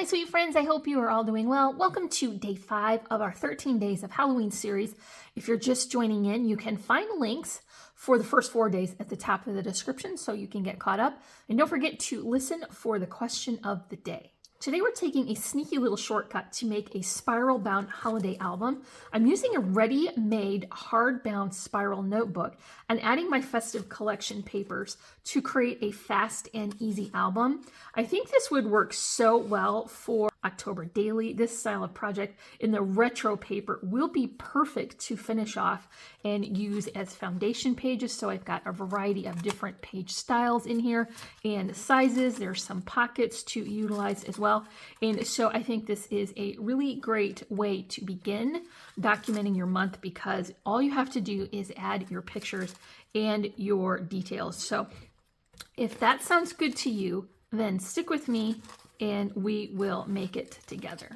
sweet friends, I hope you are all doing well. Welcome to day 5 of our 13 days of Halloween series. If you're just joining in, you can find links for the first 4 days at the top of the description so you can get caught up. And don't forget to listen for the question of the day. Today we're taking a sneaky little shortcut to make a spiral bound holiday album. I'm using a ready-made hard-bound spiral notebook and adding my festive collection papers to create a fast and easy album. I think this would work so well for October daily. This style of project in the retro paper will be perfect to finish off and use as foundation pages. So I've got a variety of different page styles in here and sizes. There's some pockets to utilize as well. And so I think this is a really great way to begin documenting your month because all you have to do is add your pictures and your details. So if that sounds good to you, then stick with me and we will make it together.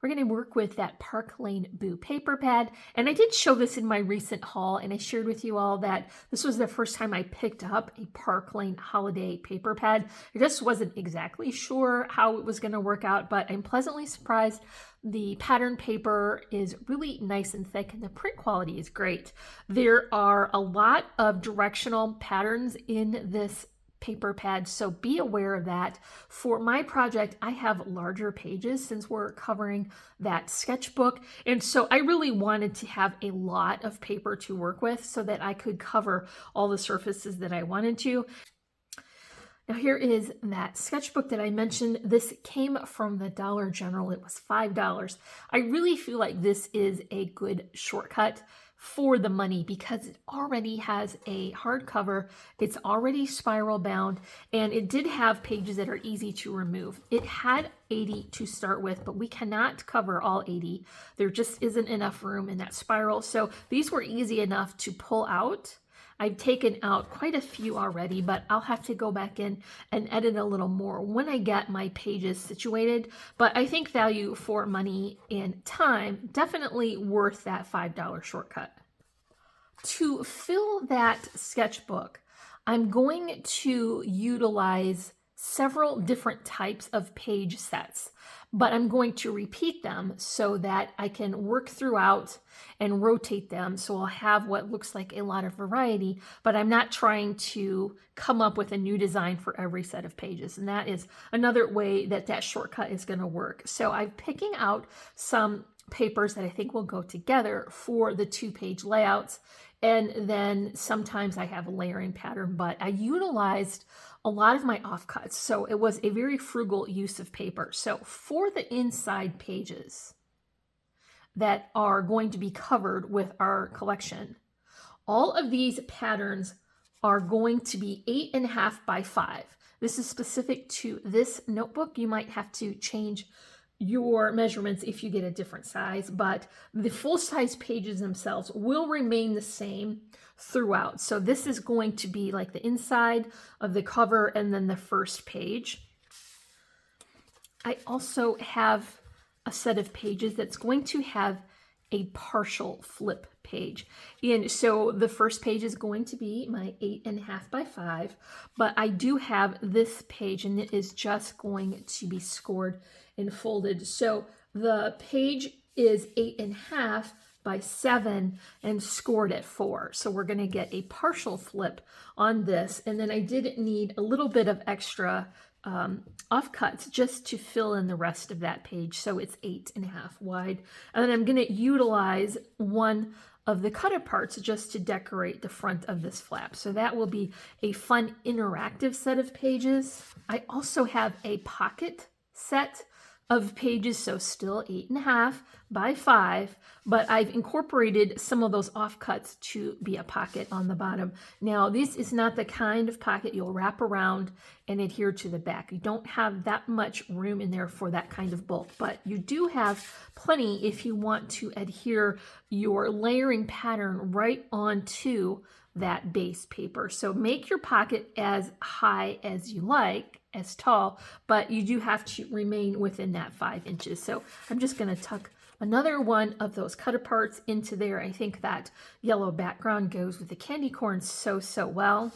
We're going to work with that Park Lane Boo paper pad. And I did show this in my recent haul, and I shared with you all that this was the first time I picked up a Park Lane holiday paper pad. I just wasn't exactly sure how it was going to work out, but I'm pleasantly surprised. The pattern paper is really nice and thick, and the print quality is great. There are a lot of directional patterns in this paper pad, so be aware of that. For my project, I have larger pages since we're covering that sketchbook, and so I really wanted to have a lot of paper to work with so that I could cover all the surfaces that I wanted to. Now here is that sketchbook that I mentioned. This came from the Dollar General. It was $5. I really feel like this is a good shortcut for the money because it already has a hardcover, it's already spiral bound, and it did have pages that are easy to remove. It had 80 to start with, but we cannot cover all 80. There just isn't enough room in that spiral, so these were easy enough to pull out. I've taken out quite a few already, but I'll have to go back in and edit a little more when I get my pages situated. But I think value for money and time, definitely worth that $5 shortcut. To fill that sketchbook, I'm going to utilize several different types of page sets, but I'm going to repeat them so that I can work throughout and rotate them. So I'll have what looks like a lot of variety, but I'm not trying to come up with a new design for every set of pages. And that is another way that that shortcut is going to work. So I'm picking out some papers that I think will go together for the 2-page layouts. And then sometimes I have a layering pattern, but I utilized a lot of my offcuts. So it was a very frugal use of paper. So for the inside pages that are going to be covered with our collection, all of these patterns are going to be 8.5 by 5. This is specific to this notebook. You might have to change your measurements if you get a different size, but the full-size pages themselves will remain the same throughout. So this is going to be like the inside of the cover and then the first page. I also have a set of pages that's going to have a partial flip page. And so the first page is going to be my 8.5 by 5, but I do have this page and it is just going to be scored and folded. So the page is 8.5 by 7 and scored at 4. So we're going to get a partial flip on this. And then I did need a little bit of extra offcuts just to fill in the rest of that page. So it's 8.5 wide. And then I'm going to utilize one of the cut parts just to decorate the front of this flap. So that will be a fun interactive set of pages. I also have a pocket set of pages, so still 8.5 by 5, but I've incorporated some of those offcuts to be a pocket on the bottom. Now, this is not the kind of pocket you'll wrap around and adhere to the back. You don't have that much room in there for that kind of bulk, but you do have plenty if you want to adhere your layering pattern right onto that base paper. So make your pocket as high as you like, as tall, but you do have to remain within that 5 inches. So I'm just going to tuck another one of those cut aparts into there. I think that yellow background goes with the candy corn so well.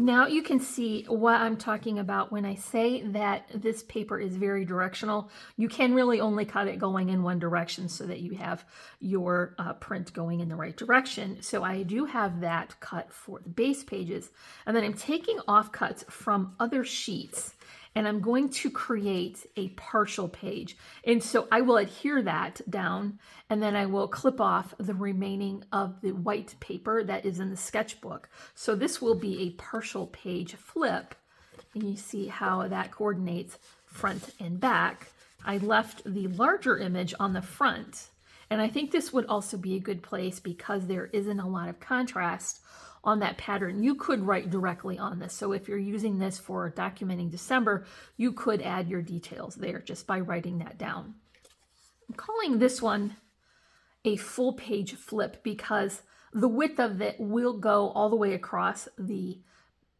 Now you can see what I'm talking about when I say that this paper is very directional. You can really only cut it going in one direction so that you have your print going in the right direction. So I do have that cut for the base pages. And then I'm taking offcuts from other sheets and I'm going to create a partial page. And so I will adhere that down and then I will clip off the remaining of the white paper that is in the sketchbook. So this will be a partial page flip. And you see how that coordinates front and back. I left the larger image on the front. And I think this would also be a good place because there isn't a lot of contrast on that pattern. You could write directly on this. So if you're using this for documenting December, you could add your details there just by writing that down. I'm calling this one a full page flip because the width of it will go all the way across the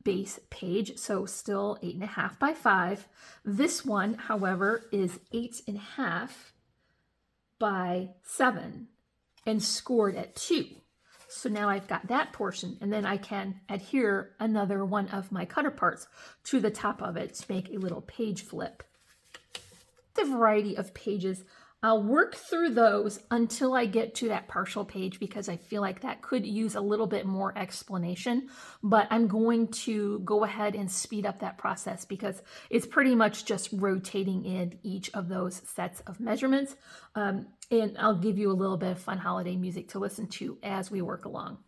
base page. So still 8.5 by 5. This one, however, is 8.5 by 7 and scored at 2. So now I've got that portion, and then I can adhere another one of my cutter parts to the top of it to make a little page flip. The variety of pages, I'll work through those until I get to that partial page because I feel like that could use a little bit more explanation, but I'm going to go ahead and speed up that process because it's pretty much just rotating in each of those sets of measurements. And I'll give you a little bit of fun holiday music to listen to as we work along.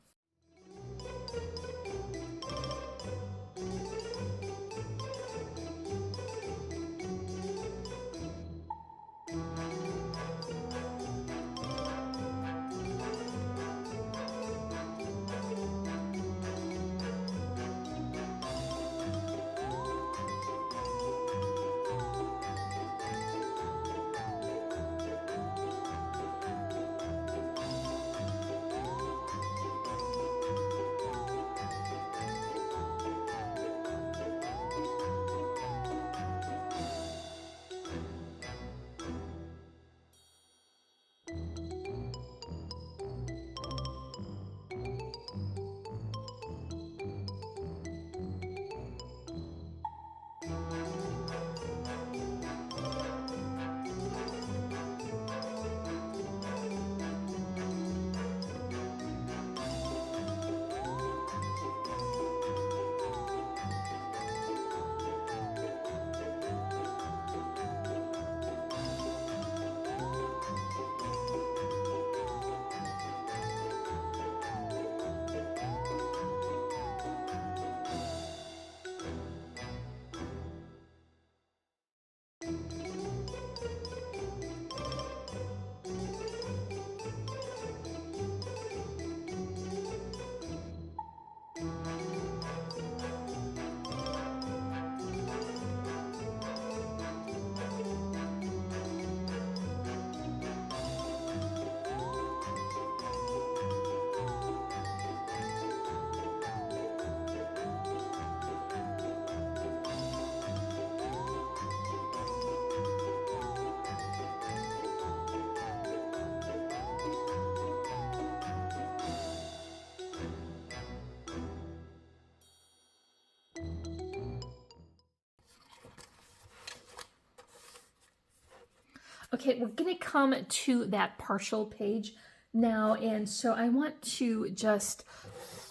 Okay, we're going to come to that partial page now, and so I want to just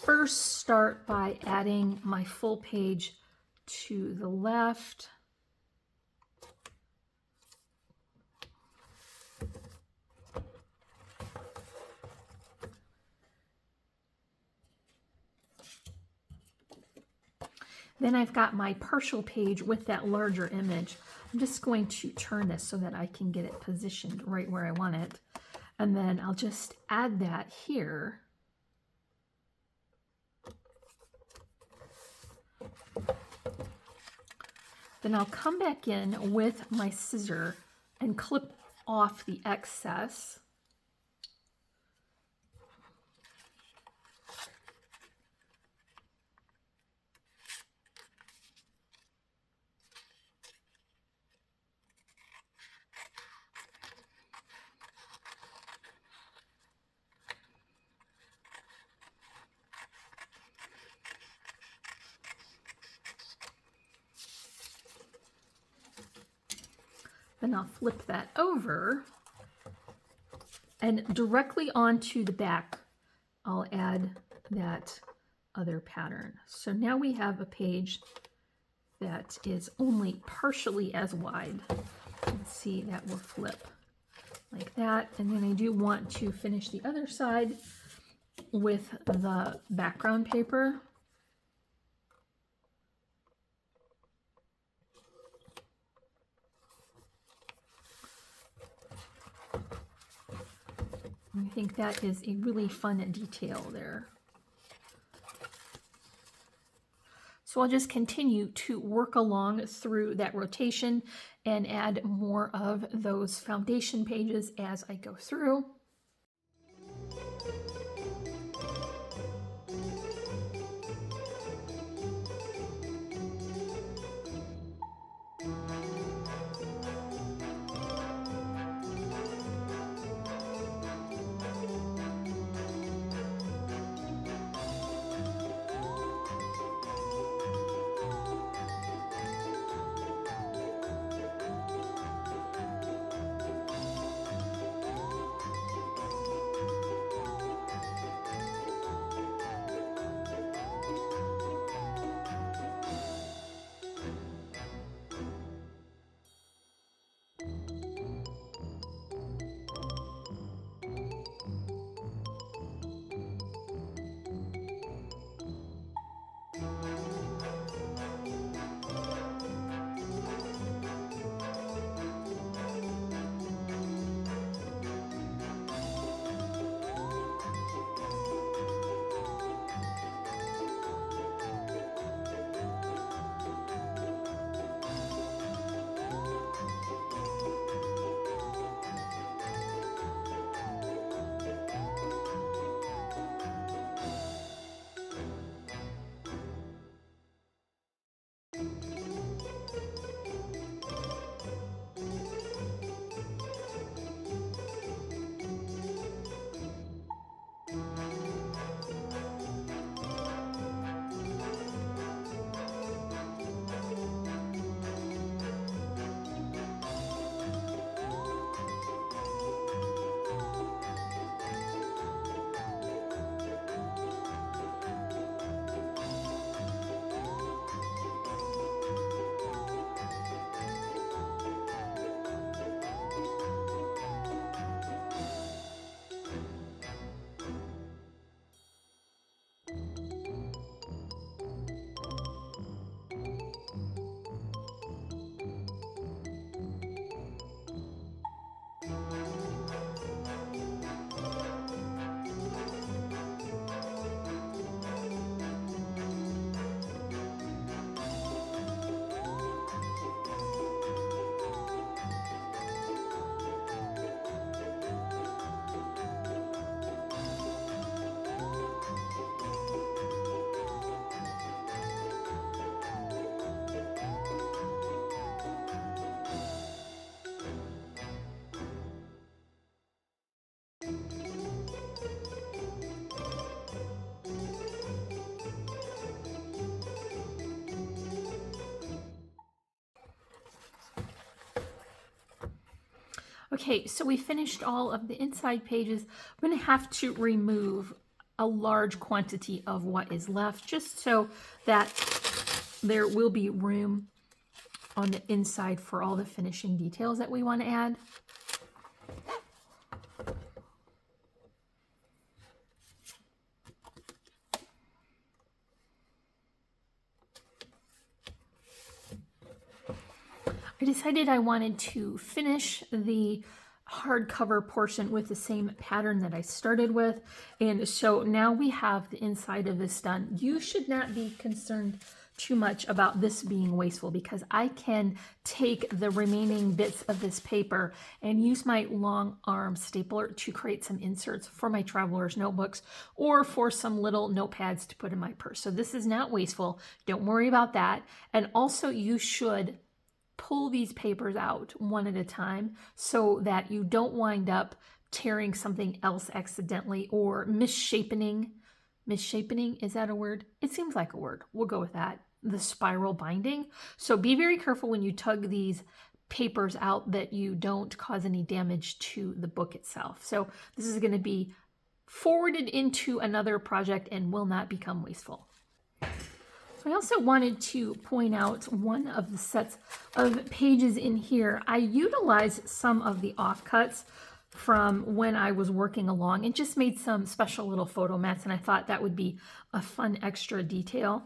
first start by adding my full page to the left. Then I've got my partial page with that larger image. I'm just going to turn this so that I can get it positioned right where I want it. And then I'll just add that here. Then I'll come back in with my scissor and clip off the excess. Then I'll flip that over, and directly onto the back, I'll add that other pattern. So now we have a page that is only partially as wide. Let's see, that will flip like that. And then I do want to finish the other side with the background paper. I think that is a really fun detail there. So I'll just continue to work along through that rotation and add more of those foundation pages as I go through. Okay, so we finished all of the inside pages. I'm going to have to remove a large quantity of what is left just so that there will be room on the inside for all the finishing details that we want to add. I decided I wanted to finish the hardcover portion with the same pattern that I started with, and so now we have the inside of this done. You should not be concerned too much about this being wasteful because I can take the remaining bits of this paper and use my long arm stapler to create some inserts for my traveler's notebooks or for some little notepads to put in my purse. So this is not wasteful. Don't worry about that. And also you should pull these papers out one at a time so that you don't wind up tearing something else accidentally or misshapening. Misshapening, is that a word? It seems like a word. We'll go with that. The spiral binding. So be very careful when you tug these papers out that you don't cause any damage to the book itself. So this is going to be forwarded into another project and will not become wasteful. So I also wanted to point out one of the sets of pages in here. I utilized some of the offcuts from when I was working along and just made some special little photo mats, and I thought that would be a fun extra detail.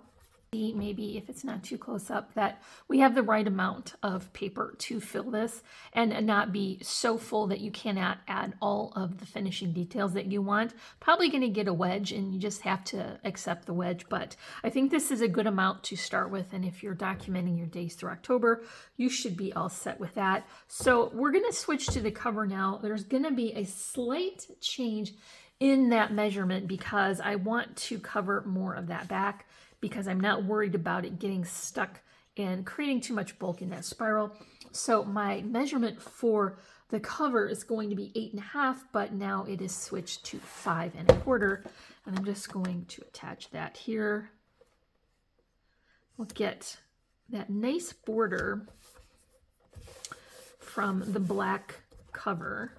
Maybe if it's not too close up, that we have the right amount of paper to fill this and not be so full that you cannot add all of the finishing details that you want. Probably going to get a wedge and you just have to accept the wedge, but I think this is a good amount to start with, and if you're documenting your days through October, you should be all set with that. So we're going to switch to the cover now. There's going to be a slight change in that measurement because I want to cover more of that back, because I'm not worried about it getting stuck and creating too much bulk in that spiral. So my measurement for the cover is going to be 8.5, but now it is switched to 5.25. And I'm just going to attach that here. We'll get that nice border from the black cover.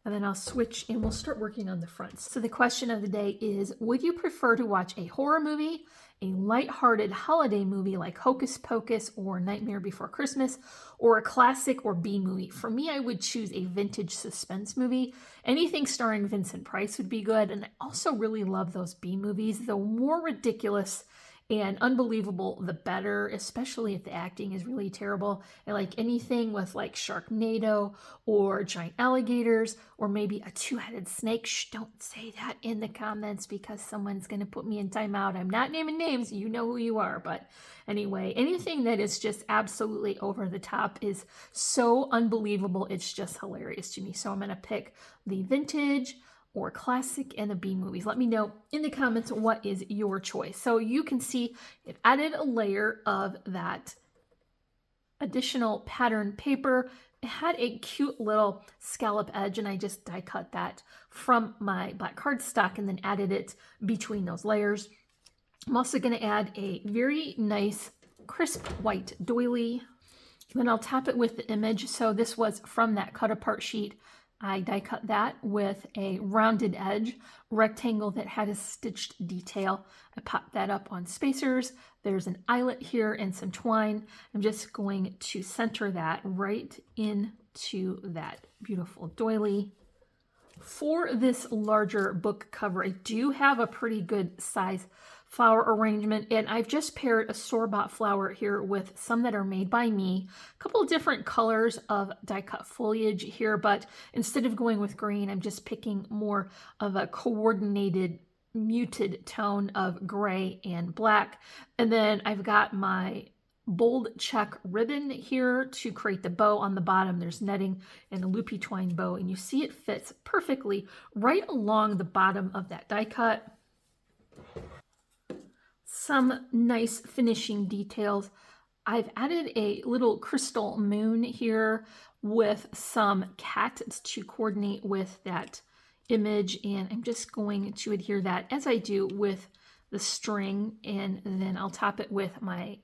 And then I'll switch and we'll start working on the fronts. So the question of the day is, would you prefer to watch a horror movie, a lighthearted holiday movie like Hocus Pocus or Nightmare Before Christmas, or a classic or B movie? For me, I would choose a vintage suspense movie. Anything starring Vincent Price would be good. And I also really love those B movies. The more ridiculous and unbelievable, the better, especially if the acting is really terrible. I like anything with like Sharknado or giant alligators or maybe a two-headed snake. Shh, don't say that in the comments because someone's going to put me in timeout. I'm not naming names. You know who you are. But anyway, anything that is just absolutely over the top is so unbelievable. It's just hilarious to me. So I'm going to pick the vintage or classic and the B movies. Let me know in the comments what is your choice. So you can see it added a layer of that additional pattern paper. It had a cute little scallop edge and I just die cut that from my black cardstock and then added it between those layers. I'm also going to add a very nice crisp white doily. Then I'll tap it with the image. So this was from that cut apart sheet. I die cut that with a rounded edge rectangle that had a stitched detail. I popped that up on spacers. There's an eyelet here and some twine. I'm just going to center that right into that beautiful doily. For this larger book cover, I do have a pretty good size flower arrangement, and I've just paired a store-bought flower here with some that are made by me. A couple of different colors of die-cut foliage here, but instead of going with green, I'm just picking more of a coordinated muted tone of gray and black. And then I've got my bold check ribbon here to create the bow on the bottom. There's netting and a loopy twine bow, and you see it fits perfectly right along the bottom of that die cut. Some nice finishing details. I've added a little crystal moon here with some cat to coordinate with that image, and I'm just going to adhere that as I do with the string, and then I'll top it with my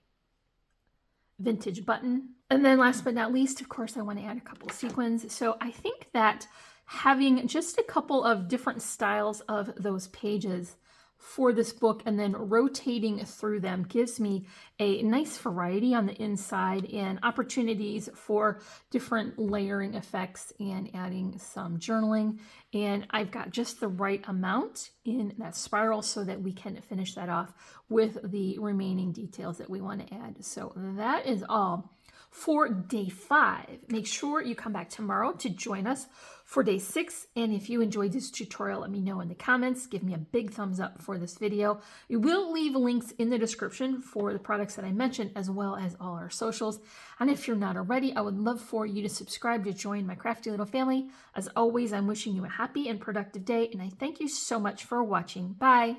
vintage button. And then last but not least, of course, I want to add a couple sequins. So I think that having just a couple of different styles of those pages for this book and then rotating through them gives me a nice variety on the inside and opportunities for different layering effects and adding some journaling. And I've got just the right amount in that spiral so that we can finish that off with the remaining details that we want to add. So that is all for day 5. Make sure you come back tomorrow to join us for day 6. And if you enjoyed this tutorial, let me know in the comments. Give me a big thumbs up for this video. We will leave links in the description for the products that I mentioned, as well as all our socials. And if you're not already, I would love for you to subscribe to join my crafty little family. As always, I'm wishing you a happy and productive day, and I thank you so much for watching. Bye.